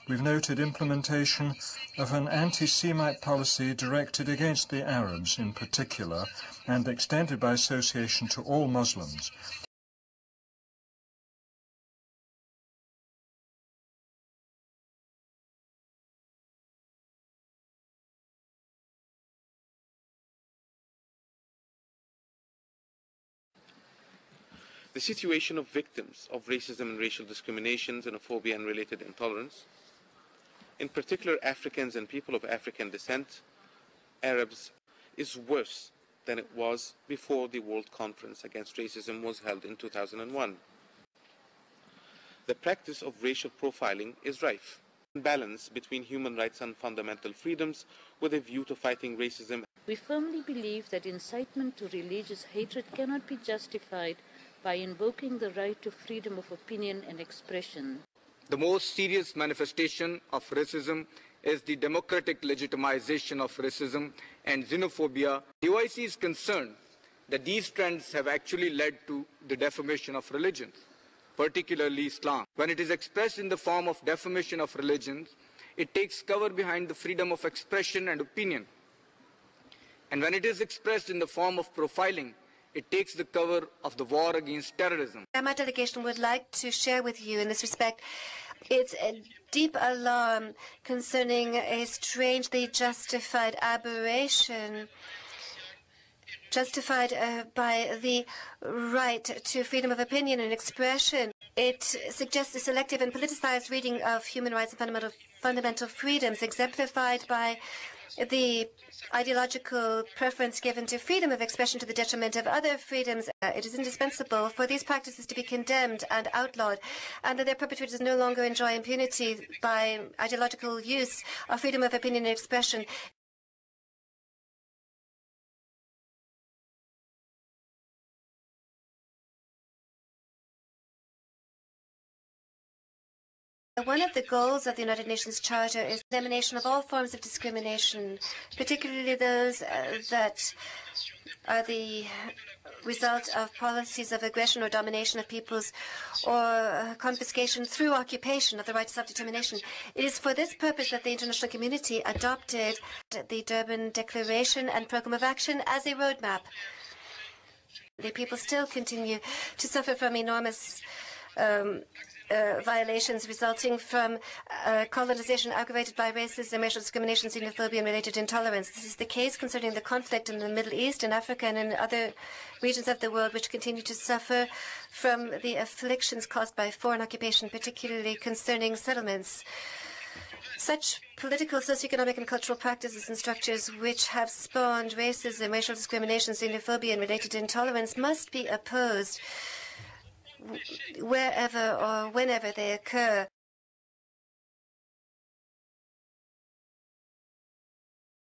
We've noted implementation of an anti-Semite policy directed against the Arabs in particular and extended by association to all Muslims. The situation of victims of racism and racial discrimination, xenophobia and related intolerance, in particular Africans and people of African descent, Arabs, is worse than it was before the World Conference Against Racism was held in 2001. The practice of racial profiling is rife. Balance between human rights and fundamental freedoms with a view to fighting racism. We firmly believe that incitement to religious hatred cannot be justified by invoking the right to freedom of opinion and expression. The most serious manifestation of racism is the democratic legitimization of racism and xenophobia. The OIC is concerned that these trends have actually led to the defamation of religions, particularly Islam. When it is expressed in the form of defamation of religions, it takes cover behind the freedom of expression and opinion. And when it is expressed in the form of profiling, it takes the cover of the war against terrorism. My delegation would like to share with you in this respect its deep alarm concerning a strangely justified aberration justified by the right to freedom of opinion and expression. It suggests a selective and politicized reading of human rights and fundamental freedoms, exemplified by the ideological preference given to freedom of expression to the detriment of other freedoms. It is indispensable for these practices to be condemned and outlawed, and that their perpetrators no longer enjoy impunity by ideological use of freedom of opinion and expression. One of the goals of the United Nations Charter is the elimination of all forms of discrimination, particularly those that are the result of policies of aggression or domination of peoples or confiscation through occupation of the right to self-determination. It is for this purpose that the international community adopted the Durban Declaration and Programme of Action as a roadmap. The people still continue to suffer from enormous violations resulting from colonization aggravated by racism, racial discrimination, xenophobia, and related intolerance. This is the case concerning the conflict in the Middle East, in Africa, and in other regions of the world which continue to suffer from the afflictions caused by foreign occupation, particularly concerning settlements. Such political, socioeconomic, and cultural practices and structures which have spawned racism, racial discrimination, xenophobia, and related intolerance must be opposed wherever or whenever they occur.